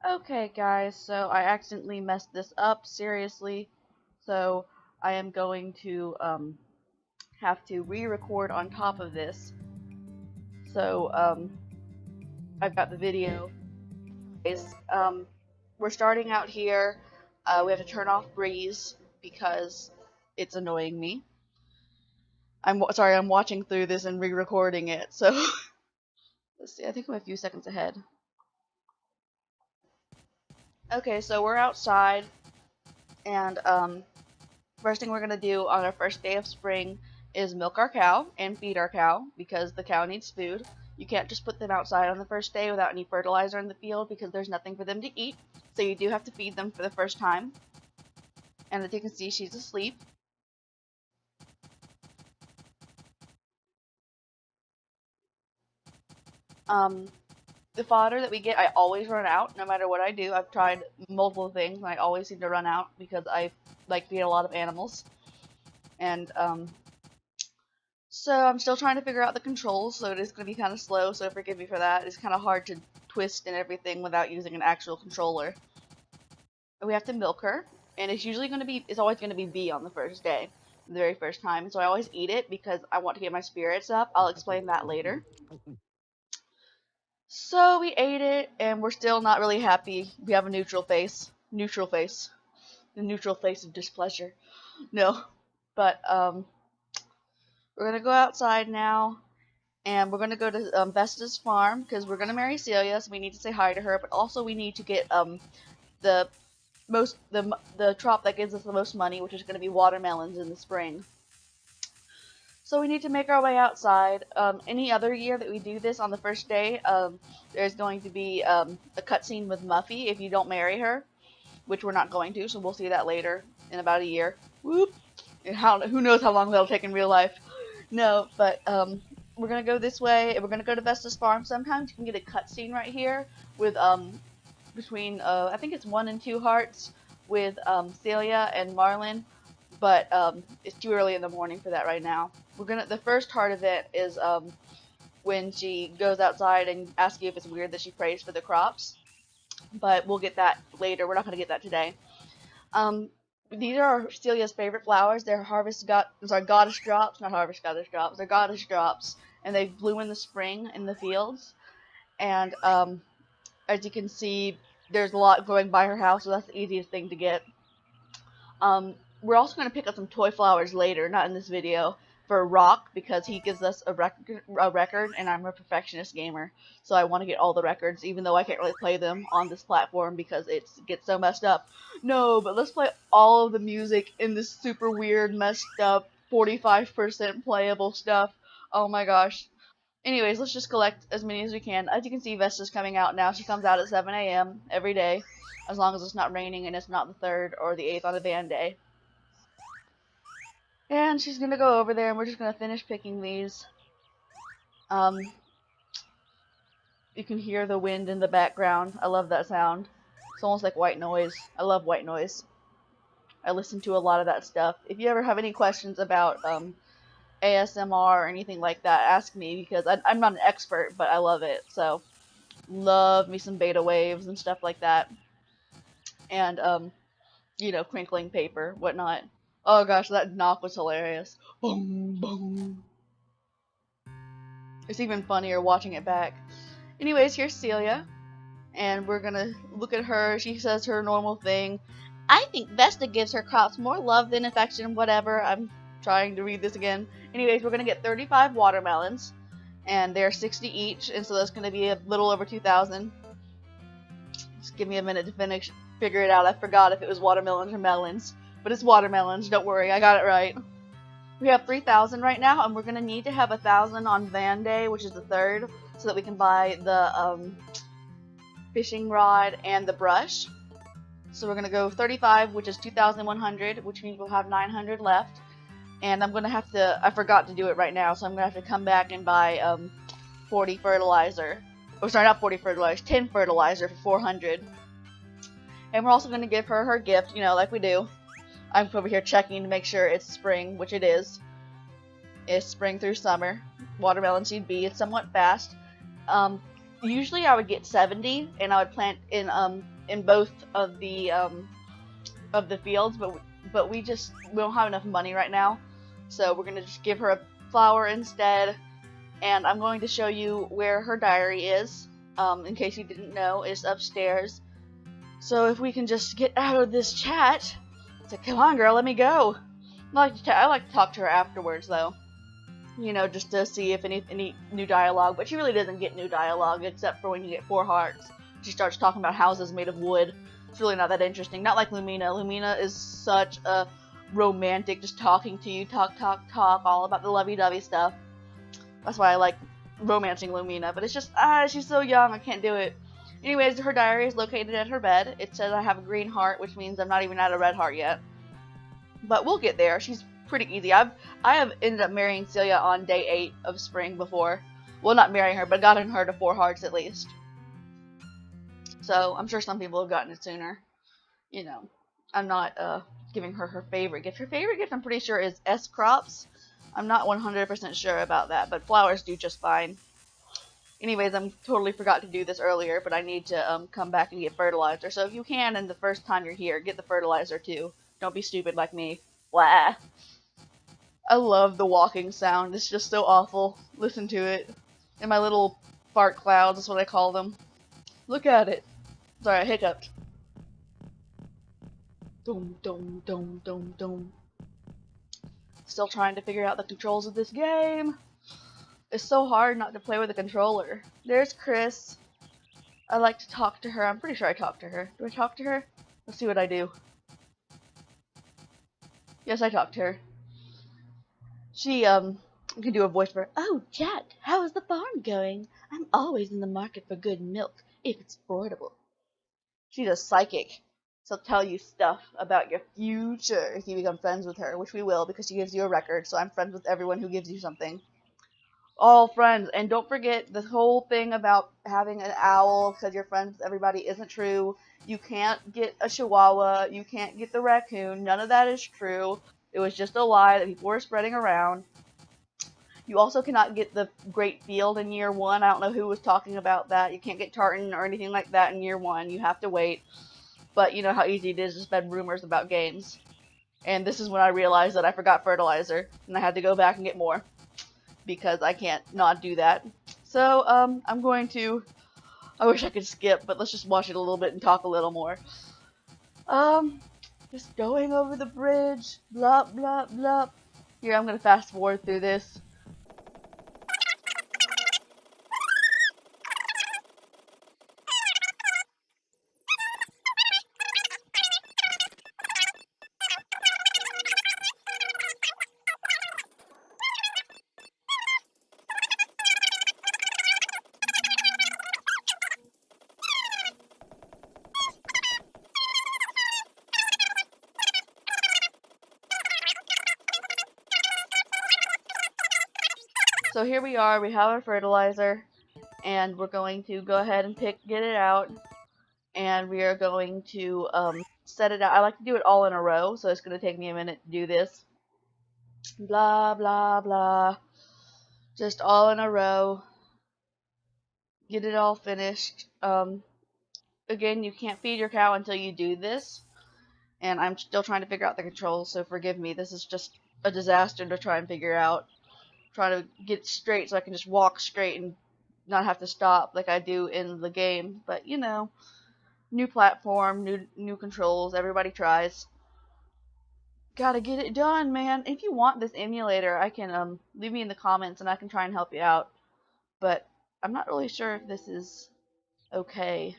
Okay guys, so I accidentally messed this up, seriously. So I am going to have to re-record on top of this. So I've got the video. We're starting out here. We have to turn off Breeze because it's annoying me. Sorry, I'm watching through this and re-recording it. So let's see. I think I'm a few seconds ahead. Okay, so we're outside, and first thing we're gonna do on our first day of spring is milk our cow and feed our cow because the cow needs food. You can't just put them outside on the first day without any fertilizer in the field because there's nothing for them to eat. So you do have to feed them for the first time. And as you can see, she's asleep. Um, the fodder that we get, I always run out no matter what I do. I've tried multiple things and I always seem to run out because I like to eat a lot of animals. And so I'm still trying to figure out the controls, so it is going to be kind of slow, so forgive me for that. It's kind of hard to twist and everything without using an actual controller. We have to milk her, and it's always going to be B on the first day, the very first time. So I always eat it because I want to get my spirits up. I'll explain that later. So we ate it, and we're still not really happy. We have a neutral face. Neutral face. The neutral face of displeasure. No. But, we're gonna go outside now, and we're gonna go to Bestest Farm because we're gonna marry Celia, so we need to say hi to her. But also we need to get the the crop that gives us the most money, which is gonna be watermelons in the spring. So we need to make our way outside. Any other year that we do this on the first day, there's going to be a cutscene with Muffy if you don't marry her, which we're not going to. So we'll see that later in about a year. Whoop! And who knows how long that'll take in real life? No, but we're gonna go this way, and we're gonna go to Bestest Farm. Sometimes you can get a cutscene right here with between I think it's 1 and 2 hearts with Celia and Marlin, but it's too early in the morning for that right now. The first heart event is when she goes outside and asks you if it's weird that she prays for the crops, but we'll get that later. We're not gonna get that today. These are Celia's favorite flowers. They're goddess drops, not harvest goddess drops. They're goddess drops, and they bloom in the spring in the fields. And as you can see, there's a lot going by her house, so that's the easiest thing to get. We're also going to pick up some toy flowers later, not in this video, for Rock, because he gives us a record, and I'm a perfectionist gamer, so I want to get all the records, even though I can't really play them on this platform because it gets so messed up. No, but let's play all of the music in this super weird, messed up, 45% playable stuff. Oh my gosh. Anyways, let's just collect as many as we can. As you can see, Vesta's coming out now. She comes out at 7 a.m. every day, as long as it's not raining and it's not the 3rd or the 8th on a band day. And she's gonna go over there, and we're just gonna finish picking these. You can hear the wind in the background. I love that sound. It's almost like white noise. I love white noise. I listen to a lot of that stuff. If you ever have any questions about ASMR or anything like that, ask me, because I'm not an expert, but I love it. So, love me some beta waves and stuff like that. And, crinkling paper, whatnot. Oh gosh, that knock was hilarious. Boom, boom. It's even funnier watching it back. Anyways, here's Celia, and we're gonna look at her. She says her normal thing. I think Vesta gives her crops more love than affection, whatever. I'm trying to read this again. Anyways, we're gonna get 35 watermelons, and they're 60 each, and so that's gonna be a little over 2,000. Just give me a minute to figure it out. I forgot if it was watermelons or melons, but it's watermelons. Don't worry, I got it right. We have 3,000 right now, and we're gonna need to have 1,000 on Van Day, which is the 3rd, so that we can buy the fishing rod and the brush. So we're gonna go 35, which is 2,100, which means we'll have 900 left. And I'm gonna have to, I forgot to do it right now, so I'm gonna have to come back and buy 40 fertilizer. Oh, sorry, not 40 fertilizer, 10 fertilizer for 400. And we're also gonna give her her gift, like we do. I'm over here checking to make sure it's spring, which it is. It's spring through summer. Watermelon seed B. It's somewhat fast. usually I would get 70, and I would plant in both of the fields, but we don't have enough money right now, so we're gonna just give her a flower instead. And I'm going to show you where her diary is. In case you didn't know, it's upstairs. So if we can just get out of this chat, it's like, come on, girl, let me go. I like to talk to her afterwards, though. You know, just to see if any new dialogue. But she really doesn't get new dialogue except for when you get 4 hearts. She starts talking about houses made of wood. It's really not that interesting. Not like Lumina. Lumina is such a romantic, just talking to you, talk, all about the lovey-dovey stuff. That's why I like romancing Lumina. But it's just, she's so young, I can't do it. Anyways, her diary is located at her bed. It says I have a green heart, which means I'm not even at a red heart yet. But we'll get there. She's pretty easy. I have ended up marrying Celia on day 8 of spring before. Well, not marrying her, but gotten her to 4 hearts at least. So I'm sure some people have gotten it sooner. You know, I'm not giving her her favorite gift. Her favorite gift, I'm pretty sure, is S-crops. I'm not 100% sure about that, but flowers do just fine. Anyways, I totally forgot to do this earlier, but I need to come back and get fertilizer. So if you can, and the first time you're here, get the fertilizer too. Don't be stupid like me. Blah. I love the walking sound. It's just so awful. Listen to it. And my little fart clouds is what I call them. Look at it. Sorry, I hiccuped. Dum dum dum dum dum. Still trying to figure out the controls of this game. It's so hard not to play with a controller. There's Chris. I like to talk to her. I'm pretty sure I talked to her. Do I talk to her? Let's see what I do. Yes, I talked to her. She, can do a voice for her. Oh, Jack, how is the farm going? I'm always in the market for good milk, if it's affordable. She's a psychic. She'll tell you stuff about your future if you become friends with her, which we will because she gives you a record, so I'm friends with everyone who gives you something. All friends. And don't forget, the whole thing about having an owl because you're friends with everybody isn't true. You can't get a chihuahua. You can't get the raccoon. None of that is true. It was just a lie that people were spreading around. You also cannot get the Great Field in year 1. I don't know who was talking about that. You can't get tartan or anything like that in year 1. You have to wait. But you know how easy it is to spread rumors about games. And this is when I realized that I forgot fertilizer. And I had to go back and get more. Because I can't not do that. So, I'm going to... I wish I could skip, but let's just watch it a little bit and talk a little more. Just going over the bridge. Blah, blah, blah. Here, I'm going to fast forward through this. So here we are, we have our fertilizer, and we're going to go ahead and get it out, and we are going to set it out. I like to do it all in a row, so it's going to take me a minute to do this. Blah, blah, blah. Just all in a row. Get it all finished. Again, you can't feed your cow until you do this, and I'm still trying to figure out the controls, so forgive me. This is just a disaster to try and figure out. Trying to get straight so I can just walk straight and not have to stop like I do in the game. But you know, new platform, new controls, everybody tries. Gotta get it done, man. If you want this emulator, I can leave me in the comments and I can try and help you out. But I'm not really sure if this is okay.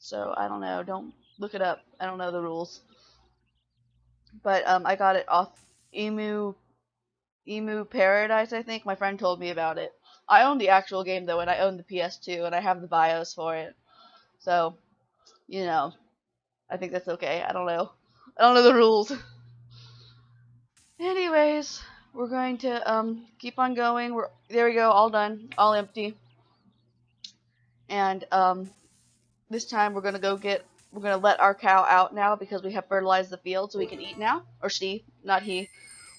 So I don't know. Don't look it up. I don't know the rules. But I got it off Emu Paradise, I think. My friend told me about it. I own the actual game, though, and I own the PS2, and I have the BIOS for it. So, you know, I think that's okay. I don't know. I don't know the rules. Anyways, we're going to keep on going. There we go, all done, all empty. And this time we're gonna let our cow out now because we have fertilized the field so we can eat now. Or she, not he.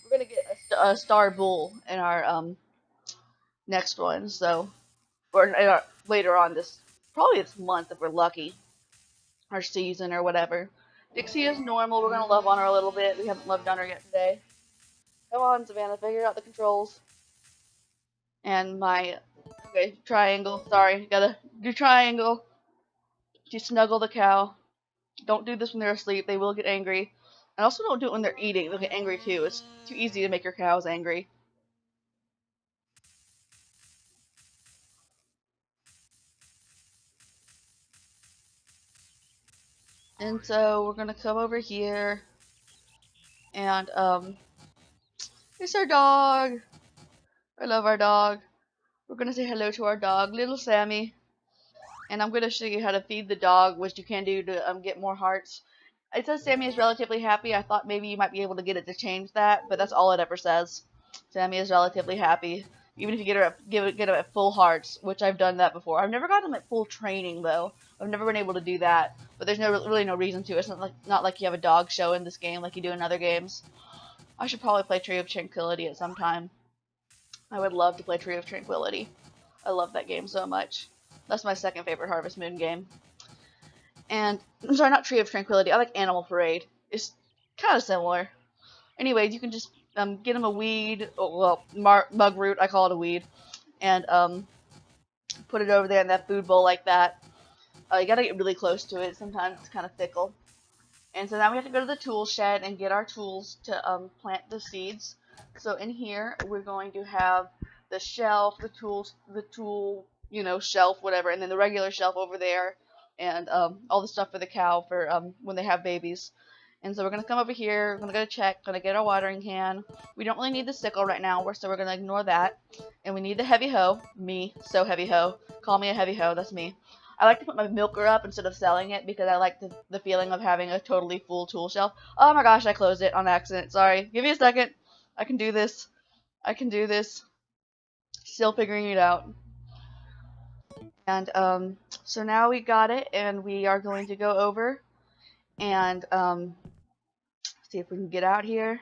We're gonna get a star bull in our next one. So, or in our later on probably this month if we're lucky, or season or whatever. Dixie is normal. We're gonna love on her a little bit. We haven't loved on her yet today. Come on, Savannah, figure out the controls. And okay, triangle. Sorry, gotta do triangle to snuggle the cow. Don't do this when they're asleep. They will get angry. And also don't do it when they're eating. They'll get angry too. It's too easy to make your cows angry. And so we're gonna come over here and it's our dog. I love our dog. We're gonna say hello to our dog, little Sammy. And I'm gonna show you how to feed the dog, which you can do to get more hearts. It says Sammy is relatively happy. I thought maybe you might be able to get it to change that, but that's all it ever says. Sammy is relatively happy. Even if you get her at full hearts, which I've done that before. I've never gotten them at full training though. I've never been able to do that. But there's really no reason to. It's not like you have a dog show in this game like you do in other games. I should probably play Tree of Tranquility at some time. I would love to play Tree of Tranquility. I love that game so much. That's my second favorite Harvest Moon game. And, I'm sorry, not Tree of Tranquility. I like Animal Parade. It's kind of similar. Anyways, you can just get them a weed. Mug root. I call it a weed. And put it over there in that food bowl like that. You gotta get really close to it. Sometimes it's kind of fickle. And so now we have to go to the tool shed and get our tools to plant the seeds. So in here, we're going to have the shelf, the tool, shelf, whatever, and then the regular shelf over there, and all the stuff for the cow for when they have babies. And so we're going to come over here, we're going to go check, going to get our watering can. We don't really need the sickle right now, so we're going to ignore that. And we need the heavy hoe. Me, so heavy hoe. Call me a heavy hoe, that's me. I like to put my milker up instead of selling it because I like the feeling of having a totally full tool shelf. Oh my gosh, I closed it on accident. Sorry. Give me a second. I can do this. I can do this. Still figuring it out. And so now we got it, and we are going to go over and see if we can get out here.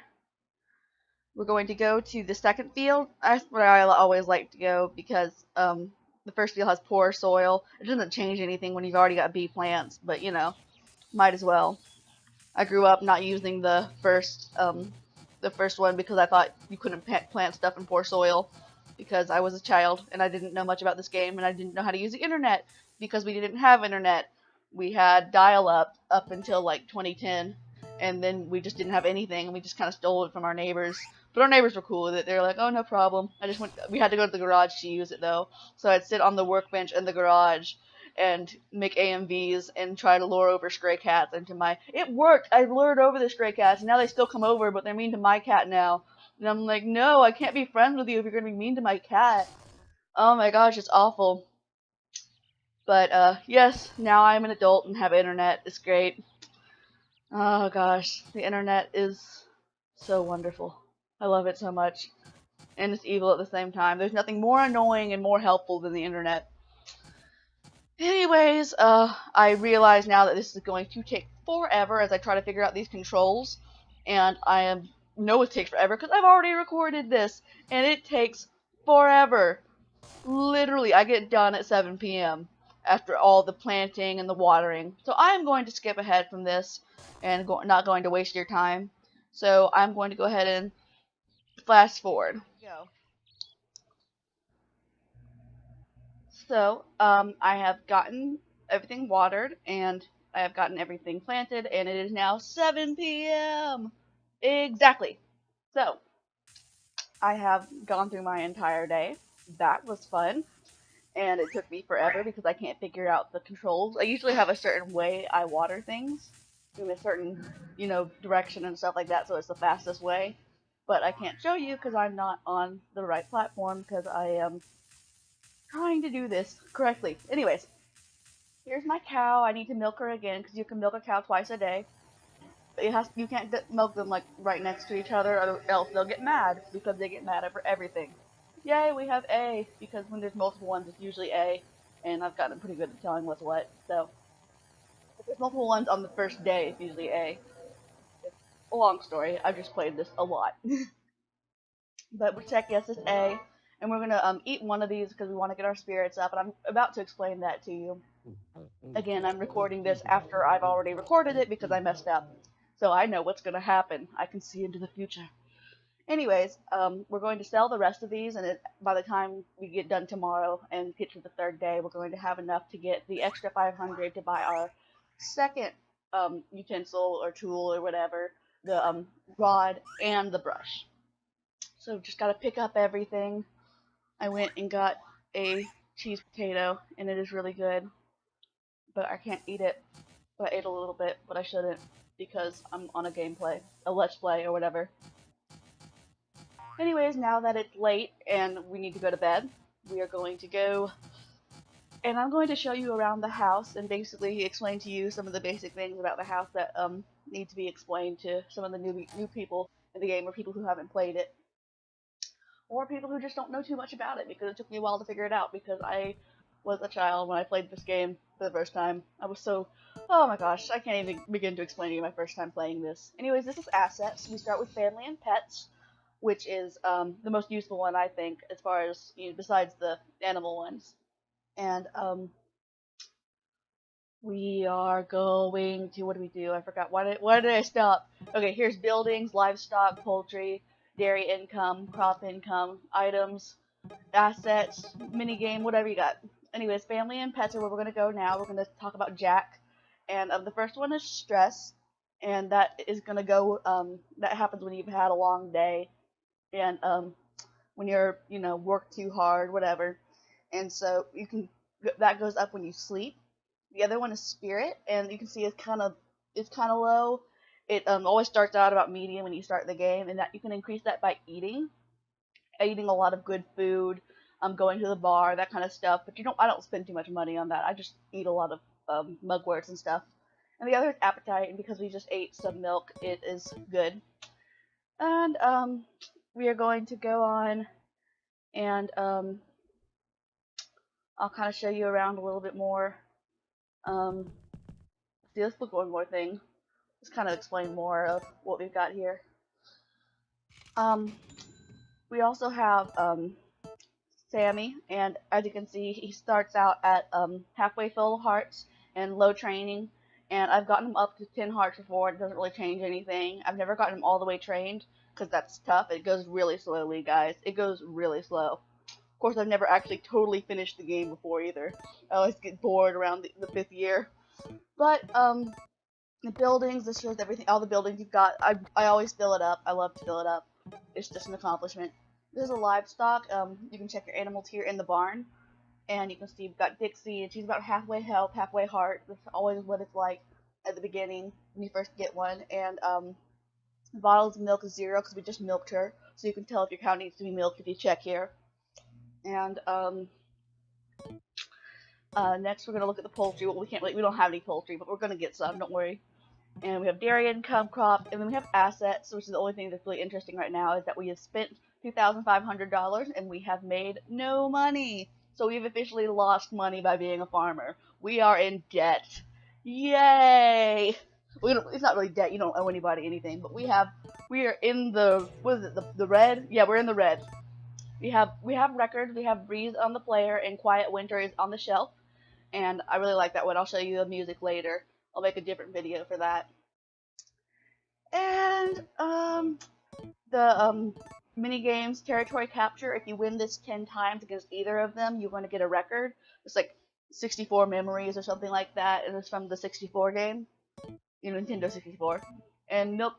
We're going to go to the second field. That's where I always like to go because the first field has poor soil. It doesn't change anything when you've already got bee plants, but might as well. I grew up not using the first one because I thought you couldn't plant stuff in poor soil because I was a child and I didn't know much about this game and I didn't know how to use the internet because we didn't have internet. We had dial-up up until like 2010, and then we just didn't have anything, and we just kind of stole it from our neighbors. But our neighbors were cool with it. They were like, "Oh, no problem." We had to go to the garage to use it though, so I'd sit on the workbench in the garage and make AMVs and try to lure over stray cats into my. It worked. I lured over the stray cats, and now they still come over, but they're mean to my cat now. And I'm like, no, I can't be friends with you if you're gonna be mean to my cat. Oh my gosh, it's awful. But yes, now I'm an adult and have internet. It's great. Oh gosh, the internet is so wonderful. I love it so much. And it's evil at the same time. There's nothing more annoying and more helpful than the internet. Anyways, I realize now that this is going to take forever as I try to figure out these controls. And know it takes forever because I've already recorded this. And it takes forever. Literally, I get done at 7 p.m. after all the planting and the watering. So I am going to skip ahead from this and not going to waste your time. So I'm going to go ahead and fast forward. Go. So I have gotten everything watered and I have gotten everything planted, and it is now 7 p.m. Exactly. So I have gone through my entire day. That was fun. And it took me forever because I can't figure out the controls. I usually have a certain way I water things in a certain, direction and stuff like that, so it's the fastest way. But I can't show you because I'm not on the right platform because I am trying to do this correctly. Anyways, here's my cow. I need to milk her again because you can milk a cow twice a day. You can't milk them like right next to each other, or else they'll get mad because they get mad over everything. Yay, we have A, because when there's multiple ones, it's usually A, and I've gotten pretty good at telling what's what, so. If there's multiple ones on the first day, it's usually A. It's a long story, I've just played this a lot. But we check, yes, it's A, and we're gonna eat one of these because we want to get our spirits up, and I'm about to explain that to you. Again, I'm recording this after I've already recorded it because I messed up, so I know what's gonna happen. I can see into the future. Anyways, we're going to sell the rest of these, and by the time we get done tomorrow and get to the third day, we're going to have enough to get the extra 500 to buy our second utensil or tool or whatever, the rod and the brush. So just gotta pick up everything. I went and got a cheese potato, and it is really good, but I can't eat it. But I ate a little bit, but I shouldn't because I'm on a let's play or whatever. Anyways, now that it's late and we need to go to bed, we are going to go, and I'm going to show you around the house and basically explain to you some of the basic things about the house that need to be explained to some of the new people in the game, or people who haven't played it, or people who just don't know too much about it, because it took me a while to figure it out, because I was a child when I played this game for the first time. I was so, oh my gosh, I can't even begin to explain to you my first time playing this. Anyways, this is assets. We start with family and pets, which is the most useful one, I think, as far as, besides the animal ones. And we are going to, what do we do? I forgot. Why did I stop? Okay, here's buildings, livestock, poultry, dairy income, crop income, items, assets, minigame, whatever you got. Anyways, family and pets are where we're going to go now. We're going to talk about Jack. And the first one is stress. And that is going to go, that happens when you've had a long day. And when you're, work too hard, whatever. And so that goes up when you sleep. The other one is spirit, and you can see it's kind of low. It always starts out about medium when you start the game, and that you can increase that by eating a lot of good food, going to the bar, that kind of stuff. But I don't spend too much money on that. I just eat a lot of mugworts and stuff. And the other is appetite, and because we just ate some milk, it is good. And we are going to go on, and I'll kind of show you around a little bit more. See, let's look one more thing. Let's kind of explain more of what we've got here. We also have Sammy, and as you can see, he starts out at halfway full of hearts and low training, and I've gotten him up to 10 hearts before. It doesn't really change anything. I've never gotten him all the way trained, because that's tough. It goes really slowly, guys. It goes really slow. Of course, I've never actually totally finished the game before either. I always get bored around the 5th year. But, the buildings, this shows everything, all the buildings you've got. I always fill it up. I love to fill it up. It's just an accomplishment. There's a livestock. You can check your animals here in the barn. And you can see you've got Dixie, and she's about halfway health, halfway heart. That's always what it's like at the beginning when you first get one. And, the bottles of milk is 0 because we just milked her. So you can tell if your cow needs to be milked if you check here. And, next we're going to look at the poultry. Well, we don't have any poultry, but we're going to get some, don't worry. And we have dairy income, crop, and then we have assets, which is the only thing that's really interesting right now, is that we have spent $2,500 and we have made no money. So we've officially lost money by being a farmer. We are in debt. Yay! It's not really debt, you don't owe anybody anything, but we are in the, what is it, the red? Yeah, we're in the red. We have records, we have Breeze on the player, and Quiet Winter is on the shelf. And I really like that one. I'll show you the music later. I'll make a different video for that. And the mini games, territory capture. If you win this 10 times against either of them, you're going to get a record. It's like 64 memories or something like that, and it's from the 64 game, Nintendo 64. And milk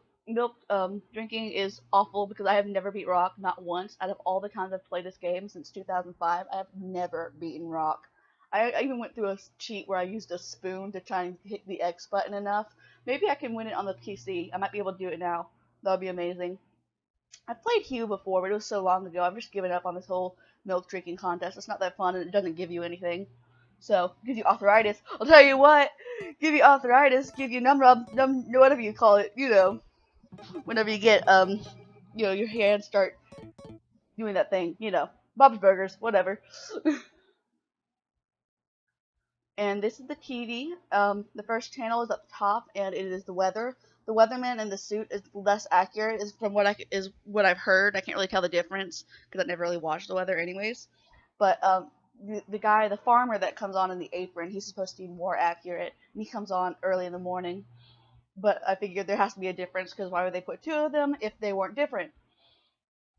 drinking is awful because I have never beat Rock, not once. Out of all the times I've played this game since 2005, I have never beaten Rock. I even went through a cheat where I used a spoon to try and hit the X button enough. Maybe I can win it on the PC. I might be able to do it now. That would be amazing. I played Hue before, but it was so long ago. I've just given up on this whole milk drinking contest. It's not that fun, and it doesn't give you anything. So, it gives you arthritis. I'll tell you what, give you arthritis, give you whatever you call it, whenever you get, your hands start doing that thing, Bob's Burgers, whatever. And this is the TV. The first channel is up top, and it is the weather. The weatherman in the suit is less accurate, is from what I've heard. I can't really tell the difference because I never really watched the weather, anyways. But the guy, the farmer that comes on in the apron, he's supposed to be more accurate, and he comes on early in the morning. But I figured there has to be a difference because why would they put two of them if they weren't different?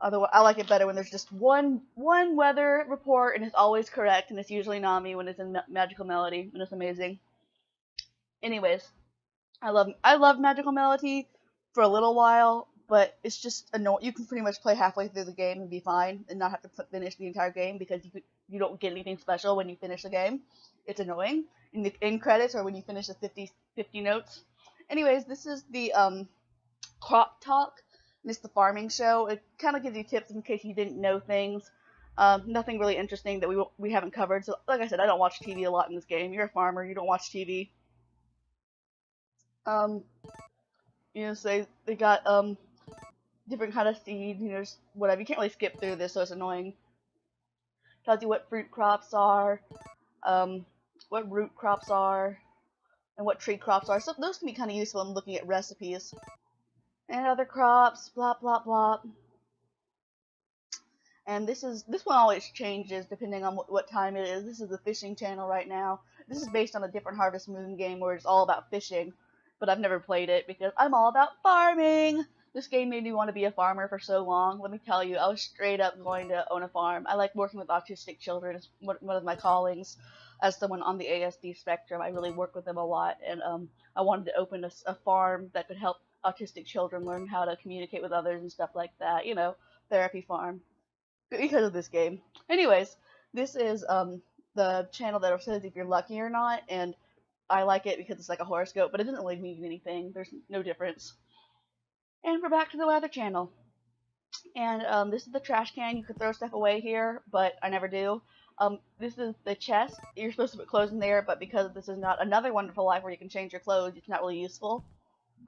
Otherwise, I like it better when there's just one weather report and it's always correct, and it's usually Nami when it's in Magical Melody, and it's amazing. Anyways, I love Magical Melody for a little while, but it's just annoying. You can pretty much play halfway through the game and be fine and not have to finish the entire game because you don't get anything special when you finish the game. It's annoying. In the end credits or when you finish the 50 notes. Anyways, this is the Crop Talk. It's the farming show. It kind of gives you tips in case you didn't know things. Nothing really interesting that we haven't covered. So, like I said, I don't watch TV a lot in this game. You're a farmer. You don't watch TV. So they got different kind of seeds. Just whatever. You can't really skip through this, so it's annoying. Tells you what fruit crops are, what root crops are, and what tree crops are. So those can be kind of useful in looking at recipes. And other crops, blah blah blah. And this one always changes depending on what time it is. This is the fishing channel right now. This is based on a different Harvest Moon game where it's all about fishing, but I've never played it because I'm all about farming. This game made me want to be a farmer for so long. Let me tell you, I was straight up going to own a farm. I like working with autistic children. It's one of my callings. As someone on the ASD spectrum, I really work with them a lot, and I wanted to open a farm that could help autistic children learn how to communicate with others and stuff like that. Therapy farm. Because of this game. Anyways, this is the channel that says if you're lucky or not, and I like it because it's like a horoscope, but it doesn't really mean anything. There's no difference. And we're back to the weather channel. And this is the trash can. You could throw stuff away here, but I never do. This is the chest. You're supposed to put clothes in there, but because this is not Another Wonderful Life where you can change your clothes, it's not really useful.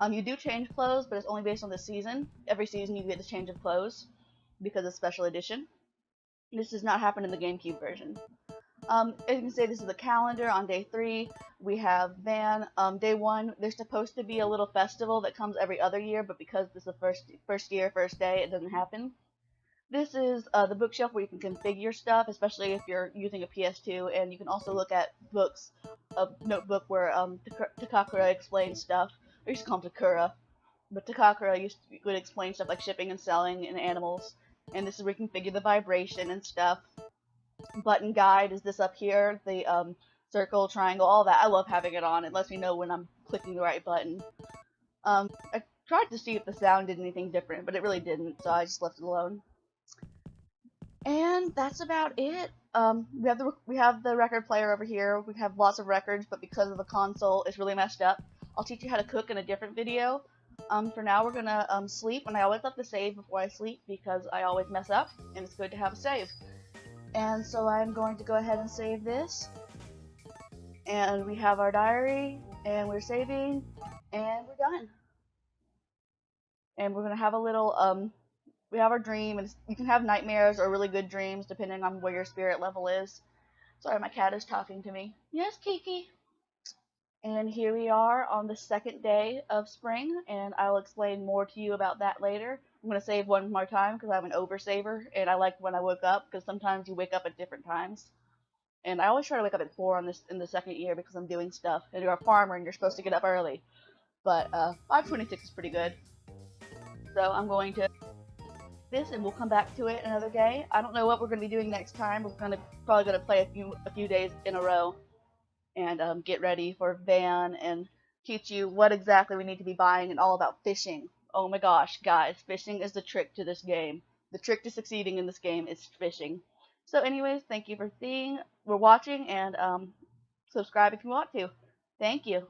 You do change clothes, but it's only based on the season. Every season you get a change of clothes because it's special edition. This does not happen in the GameCube version. As you can see, this is the calendar. On day 3, we have Van. Day 1, there's supposed to be a little festival that comes every other year, but because this is the first year, first day, it doesn't happen. This is the bookshelf where you can configure stuff, especially if you're using a PS2, and you can also look at books, a notebook where Takakura explains stuff. I used to call him Takura, but Takakura would explain stuff like shipping and selling and animals. And this is where you configure the vibration and stuff. Button guide is this up here, the circle, triangle, all that. I love having it on. It lets me know when I'm clicking the right button. I tried to see if the sound did anything different, but it really didn't, so I just left it alone. And that's about it. We have the record player over here. We have lots of records, but because of the console, it's really messed up. I'll teach you how to cook in a different video. For now, we're gonna sleep, and I always love to save before I sleep because I always mess up, and it's good to have a save. And so I'm going to go ahead and save this. And we have our diary, and we're saving, and we're done. And we're gonna have a little, we have our dream, and you can have nightmares or really good dreams depending on where your spirit level is. Sorry, my cat is talking to me. Yes, Kiki. And here we are on the second day of spring, and I'll explain more to you about that later. I'm going to save one more time because I'm an oversaver, and I like when I woke up because sometimes you wake up at different times. And I always try to wake up at 4 in the second year because I'm doing stuff, and you're a farmer and you're supposed to get up early. But 5:26 is pretty good. So I'm going to this, and we'll come back to it another day. I don't know what we're going to be doing next time. We're probably going to play a few days in a row. And get ready for Van and teach you what exactly we need to be buying and all about fishing. Oh my gosh, guys, fishing is the trick to this game. The trick to succeeding in this game is fishing. So anyways, thank you for watching, and subscribe if you want to. Thank you.